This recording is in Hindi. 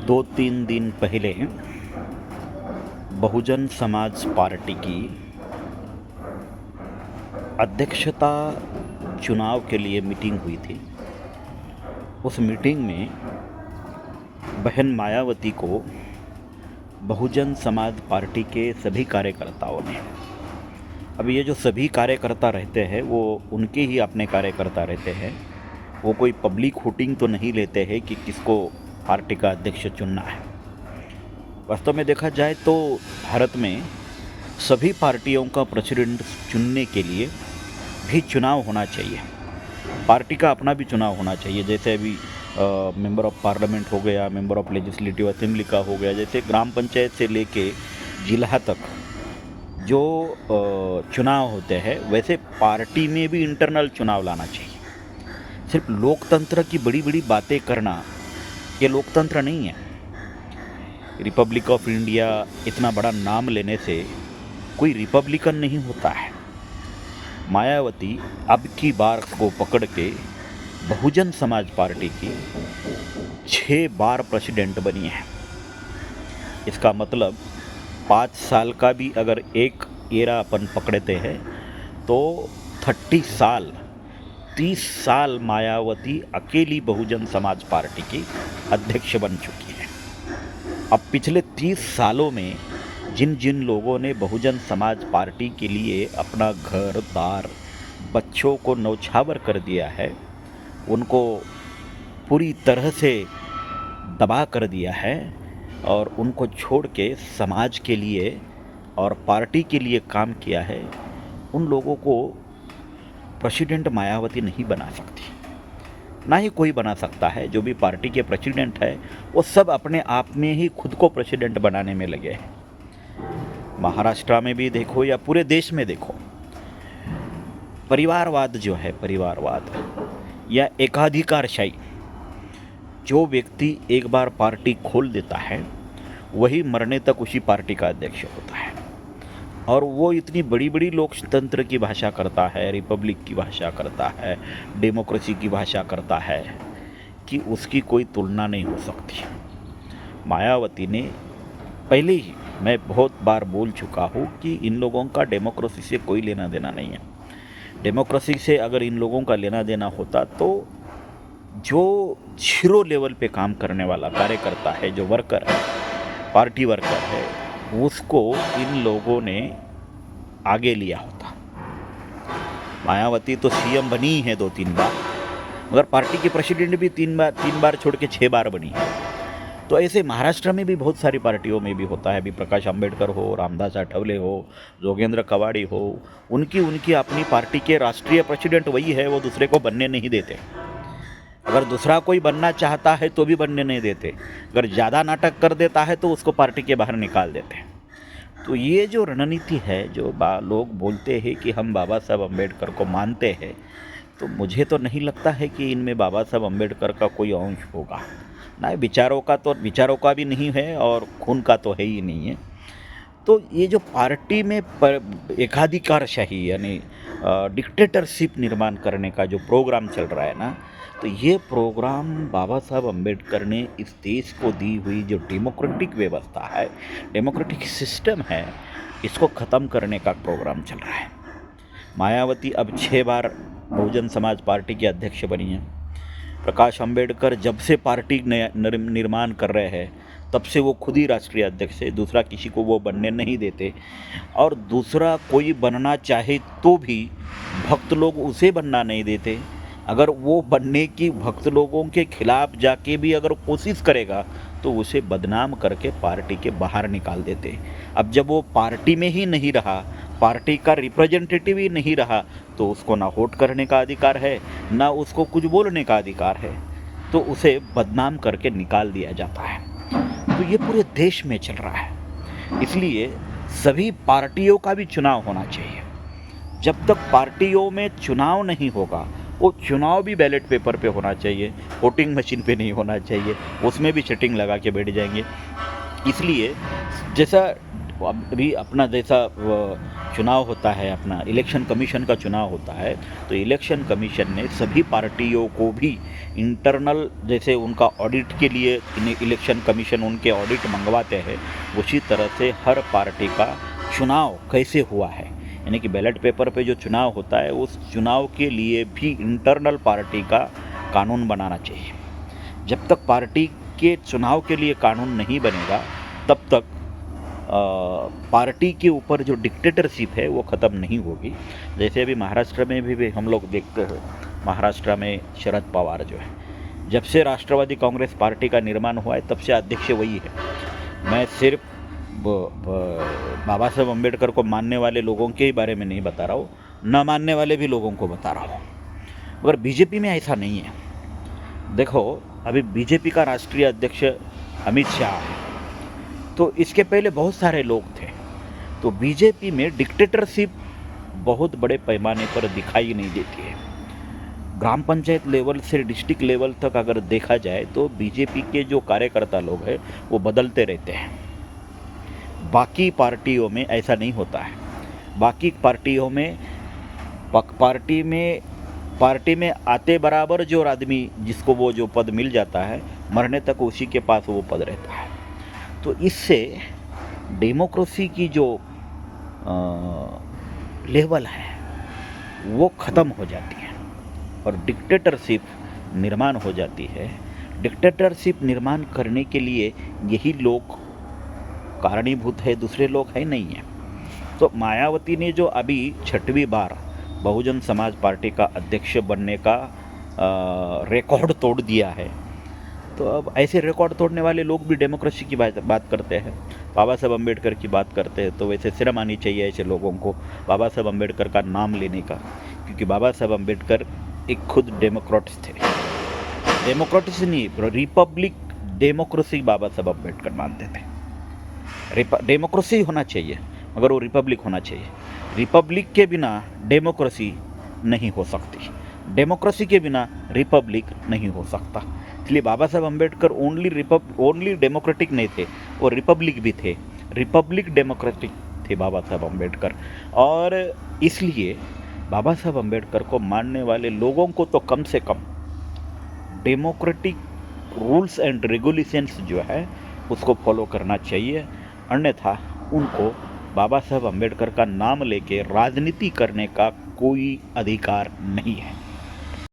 2-3 दिन पहले बहुजन समाज पार्टी की अध्यक्षता चुनाव के लिए मीटिंग हुई थी। उस मीटिंग में बहन मायावती को बहुजन समाज पार्टी के सभी कार्यकर्ताओं ने, अब ये जो सभी कार्यकर्ता रहते हैं वो उनके ही अपने कार्यकर्ता रहते हैं, वो कोई पब्लिक वोटिंग तो नहीं लेते हैं कि किसको पार्टी का अध्यक्ष चुनना है। वास्तव में देखा जाए तो भारत में सभी पार्टियों का प्रेसिडेंट चुनने के लिए भी चुनाव होना चाहिए, पार्टी का अपना भी चुनाव होना चाहिए। जैसे अभी मेंबर ऑफ पार्लियामेंट हो गया, मेंबर ऑफ लेजिस्लेटिव असेंबली का हो गया, जैसे ग्राम पंचायत से लेके जिला तक जो चुनाव होते हैं वैसे पार्टी में भी इंटरनल चुनाव लाना चाहिए। सिर्फ लोकतंत्र की बड़ी बड़ी बातें करना ये लोकतंत्र नहीं है। रिपब्लिक ऑफ इंडिया इतना बड़ा नाम लेने से कोई रिपब्लिकन नहीं होता है। मायावती अब की बार को पकड़ के बहुजन समाज पार्टी की 6 बार प्रेसिडेंट बनी है। इसका मतलब 5 साल का भी अगर एक एरा अपन पकड़ते हैं तो 30 साल मायावती अकेली बहुजन समाज पार्टी की अध्यक्ष बन चुकी है। अब पिछले 30 सालों में जिन जिन लोगों ने बहुजन समाज पार्टी के लिए अपना घर द्वार बच्चों को नौछावर कर दिया है, उनको पूरी तरह से दबा कर दिया है और उनको छोड़ के समाज के लिए और पार्टी के लिए काम किया है, उन लोगों को प्रेसिडेंट मायावती नहीं बना सकती, ना ही कोई बना सकता है। जो भी पार्टी के प्रेसिडेंट है वो सब अपने आप में ही खुद को प्रेसिडेंट बनाने में लगे हैं। महाराष्ट्र में भी देखो या पूरे देश में देखो, परिवारवाद जो है, परिवारवाद या एकाधिकारशाही, जो व्यक्ति एक बार पार्टी खोल देता है वही मरने तक उसी पार्टी का अध्यक्ष होता है। और वो इतनी बड़ी बड़ी लोकतंत्र की भाषा करता है, रिपब्लिक की भाषा करता है, डेमोक्रेसी की भाषा करता है कि उसकी कोई तुलना नहीं हो सकती। मायावती ने पहले ही, मैं बहुत बार बोल चुका हूँ कि इन लोगों का डेमोक्रेसी से कोई लेना देना नहीं है। डेमोक्रेसी से अगर इन लोगों का लेना देना होता तो जो 0 लेवल पे काम करने वाला कार्यकर्ता है, जो वर्कर है, पार्टी वर्कर है, उसको इन लोगों ने आगे लिया होता। मायावती तो सीएम बनी है 2-3 बार, मगर पार्टी की प्रेसिडेंट भी 3 बार छोड़ के 6 बार बनी है। तो ऐसे महाराष्ट्र में भी बहुत सारी पार्टियों में भी होता है। अभी प्रकाश अंबेडकर हो, रामदास आठवले हो, जोगेंद्र कवाड़ी हो, उनकी अपनी पार्टी के राष्ट्रीय प्रेसिडेंट वही है, वो दूसरे को बनने नहीं देते। अगर दूसरा कोई बनना चाहता है तो भी बनने नहीं देते। अगर ज़्यादा नाटक कर देता है तो उसको पार्टी के बाहर निकाल देते। तो ये जो रणनीति है, जो लोग बोलते हैं कि हम बाबा साहब अम्बेडकर को मानते हैं, तो मुझे तो नहीं लगता है कि इनमें बाबा साहब अम्बेडकर का कोई अंश होगा। ना विचारों का भी नहीं है और खून का तो है ही नहीं है। तो ये जो पार्टी में एकाधिकारशाही यानी डिक्टेटरशिप निर्माण करने का जो प्रोग्राम चल रहा है ना, तो ये प्रोग्राम बाबा साहब अम्बेडकर ने इस देश को दी हुई जो डेमोक्रेटिक व्यवस्था है, डेमोक्रेटिक सिस्टम है, इसको ख़त्म करने का प्रोग्राम चल रहा है। मायावती अब 6 बार बहुजन समाज पार्टी की अध्यक्ष बनी है। प्रकाश अंबेडकर जब से पार्टी निर्माण कर रहे हैं तब से वो खुद ही राष्ट्रीय अध्यक्ष है, दूसरा किसी को वो बनने नहीं देते। और दूसरा कोई बनना चाहे तो भी भक्त लोग उसे बनना नहीं देते। अगर वो बनने की भक्त लोगों के खिलाफ जाके भी अगर कोशिश करेगा तो उसे बदनाम करके पार्टी के बाहर निकाल देते। अब जब वो पार्टी में ही नहीं रहा, पार्टी का रिप्रेजेंटेटिव ही नहीं रहा, तो उसको ना वोट करने का अधिकार है, ना उसको कुछ बोलने का अधिकार है, तो उसे बदनाम करके निकाल दिया जाता है। तो ये पूरे देश में चल रहा है। इसलिए सभी पार्टियों का भी चुनाव होना चाहिए। जब तक पार्टियों में चुनाव नहीं होगा, वो चुनाव भी बैलेट पेपर पे होना चाहिए, वोटिंग मशीन पे नहीं होना चाहिए, उसमें भी चीटिंग लगा के बैठ जाएंगे। इसलिए जैसा अभी अपना जैसा चुनाव होता है, अपना इलेक्शन कमीशन का चुनाव होता है, तो इलेक्शन कमीशन ने सभी पार्टियों को भी इंटरनल, जैसे उनका ऑडिट के लिए इलेक्शन कमीशन उनके ऑडिट मंगवाते हैं, उसी तरह से हर पार्टी का चुनाव कैसे हुआ है, यानी कि बैलेट पेपर पे जो चुनाव होता है उस चुनाव के लिए भी इंटरनल पार्टी का कानून बनाना चाहिए। जब तक पार्टी के चुनाव के लिए कानून नहीं बनेगा तब तक पार्टी के ऊपर जो डिक्टेटरशिप है वो ख़त्म नहीं होगी। जैसे अभी महाराष्ट्र में भी हम लोग देखते हैं, महाराष्ट्र में शरद पवार जो है, जब से राष्ट्रवादी कांग्रेस पार्टी का निर्माण हुआ है तब से अध्यक्ष वही है। मैं सिर्फ बाबा साहब अम्बेडकर को मानने वाले लोगों के ही बारे में नहीं बता रहा हूँ, न मानने वाले भी लोगों को बता रहा हूँ। मगर बीजेपी में ऐसा नहीं है। देखो, अभी बीजेपी का राष्ट्रीय अध्यक्ष अमित शाह है, तो इसके पहले बहुत सारे लोग थे। तो बीजेपी में डिक्टेटरशिप बहुत बड़े पैमाने पर दिखाई नहीं देती है। ग्राम पंचायत लेवल से डिस्ट्रिक्ट लेवल तक अगर देखा जाए तो बीजेपी के जो कार्यकर्ता लोग हैं वो बदलते रहते हैं। बाकी पार्टियों में ऐसा नहीं होता है। बाकी पार्टियों में पार्टी में आते बराबर जो आदमी जिसको वो जो पद मिल जाता है, मरने तक उसी के पास वो पद रहता है। तो इससे डेमोक्रेसी की जो लेवल है वो ख़त्म हो जाती है और डिक्टेटरशिप निर्माण हो जाती है। डिक्टेटरशिप निर्माण करने के लिए यही लोग कारणीभूत है, दूसरे लोग है नहीं है। तो मायावती ने जो अभी 6वीं बार बहुजन समाज पार्टी का अध्यक्ष बनने का रिकॉर्ड तोड़ दिया है, तो अब ऐसे रिकॉर्ड तोड़ने वाले लोग भी डेमोक्रेसी की बात करते हैं, बाबा साहब अम्बेडकर की बात करते हैं। तो वैसे शर्म आनी चाहिए ऐसे लोगों को बाबा साहब अम्बेडकर का नाम लेने का, क्योंकि बाबा साहब अम्बेडकर एक खुद डेमोक्रेट्स थे। डेमोक्रेट्स नहीं, रिपब्लिक डेमोक्रेसी बाबा साहब अम्बेडकर मानते थे। डेमोक्रेसी होना चाहिए मगर वो रिपब्लिक होना चाहिए। रिपब्लिक के बिना डेमोक्रेसी नहीं हो सकती, डेमोक्रेसी के बिना रिपब्लिक नहीं हो सकता। इसलिए बाबा साहब अम्बेडकर ओनली डेमोक्रेटिक नहीं थे, वो रिपब्लिक भी थे। रिपब्लिक डेमोक्रेटिक थे बाबा साहब अम्बेडकर। और इसलिए बाबा साहब अम्बेडकर को मानने वाले लोगों को तो कम से कम डेमोक्रेटिक रूल्स एंड रेगुलेशंस जो है उसको फॉलो करना चाहिए, अन्यथा उनको बाबा साहब अम्बेडकर का नाम लेके राजनीति करने का कोई अधिकार नहीं है।